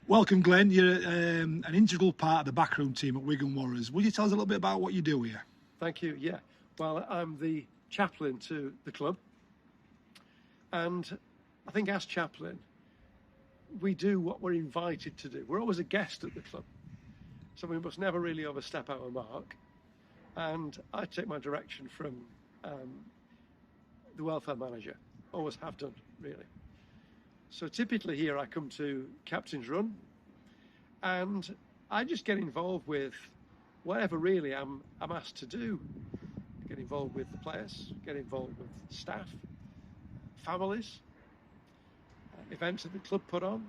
Welcome, Glenn. You're an integral part of the backroom team at Wigan Warriors. Will you tell us a little bit about what you do here? Thank you. Yeah. Well, I'm the chaplain to the club. And I think as chaplain, we do what we're invited to do. We're always a guest at the club. So we must never really overstep our mark. And I take my direction from the welfare manager. Always have done, really. So typically here I come to captain's run and I just get involved with whatever really I'm asked to do. Get involved with the players, get involved with staff, families, events that the club put on.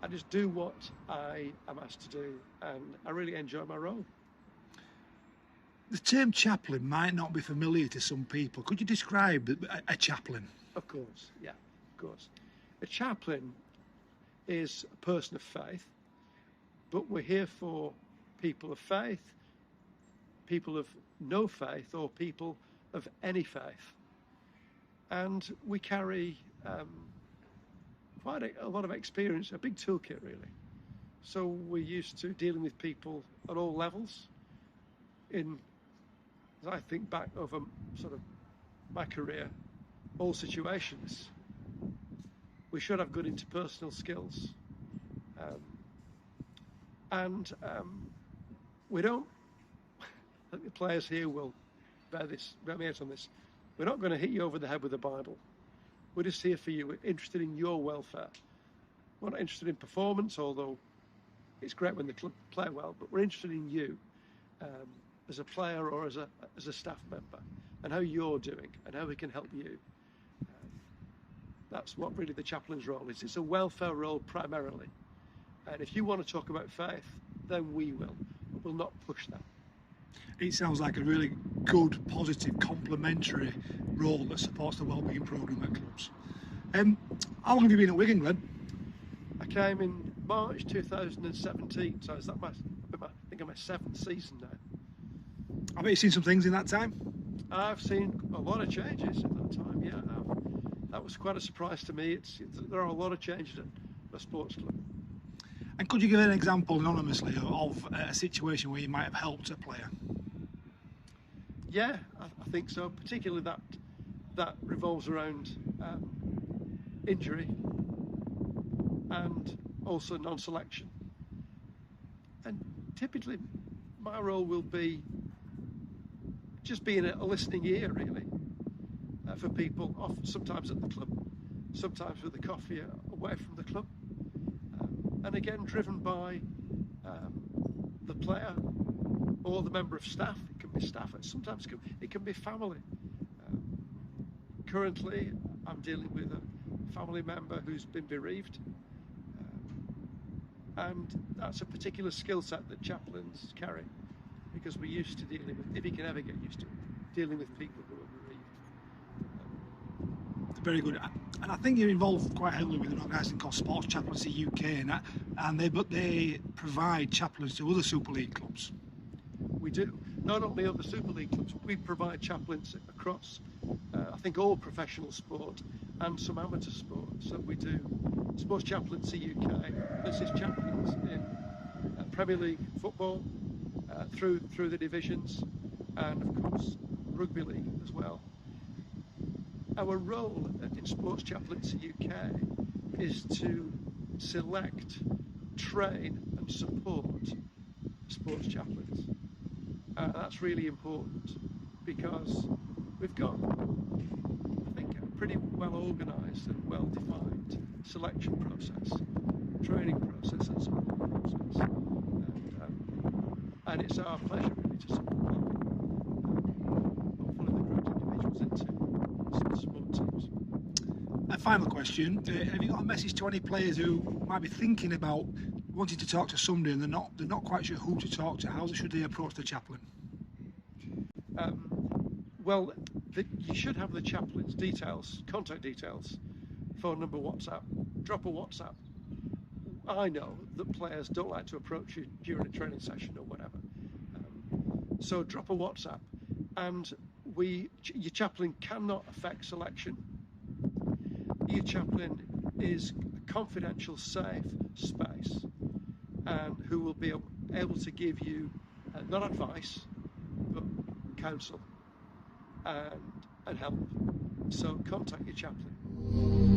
I just do what I am asked to do and I really enjoy my role. The term chaplain might not be familiar to some people. Could you describe a chaplain? Of course, yeah, of course. A chaplain is a person of faith, but we're here for people of faith, people of no faith, or people of any faith. And we carry quite a lot of experience, a big toolkit really. So we're used to dealing with people at all levels. As I think back over sort of my career, all situations. We should have good interpersonal skills. We don't, I think the players here will bear me out on this. We're not going to hit you over the head with the Bible. We're just here for you. We're interested in your welfare. We're not interested in performance, although it's great when the club play well, but we're interested in you as a player or as a staff member and how you're doing and how we can help you. That's what really the chaplain's role is. It's a welfare role primarily. And if you want to talk about faith, then we will. But we'll not push that. It sounds like a really good, positive, complementary role that supports the wellbeing programme at clubs. How long have you been at Wigan, Glenn? I came in March 2017, so is that I think I'm my 7th season now. I bet you've seen some things in that time? I've seen a lot of changes in that time, yeah. That was quite a surprise to me. There are a lot of changes at a sports club. And could you give an example anonymously of a situation where you might have helped a player? Yeah, I think so. Particularly that revolves around injury and also non-selection. And typically, my role will be just being a listening ear, really. For people, sometimes at the club, sometimes with the coffee away from the club, and again driven by the player or the member of staff. It can be staff, sometimes it can be family. Currently, I'm dealing with a family member who's been bereaved, and that's a particular skill set that chaplains carry, because we're used to dealing with, if you can ever get used to it, dealing with people who are bereaved. Very good. And I think you're involved quite heavily with an organisation called Sports Chaplaincy UK, and they provide chaplains to other Super League clubs. We do. Not only other Super League clubs, we provide chaplains across, I think, all professional sport and some amateur sport. So we do Sports Chaplaincy UK. This is chaplains in Premier League football, through the divisions, and of course Rugby League as well. Our role in Sports Chaplaincy UK is to select, train and support sports chaplains. That's really important because we've got, I think, a pretty well organised and well defined selection process, training process and support process. And it's our pleasure really to support hopefully the correct individuals into sport teams. A final question, have you got a message to any players who might be thinking about wanting to talk to somebody and they're not quite sure who to talk to? How should they approach the chaplain? Well, you should have the chaplain's details, contact details, phone number, WhatsApp. Drop a WhatsApp. I know that players don't like to approach you during a training session or whatever. So drop a WhatsApp, and your chaplain cannot affect selection. Your chaplain is a confidential, safe space, and who will be able to give you not advice, but counsel and help. So contact your chaplain.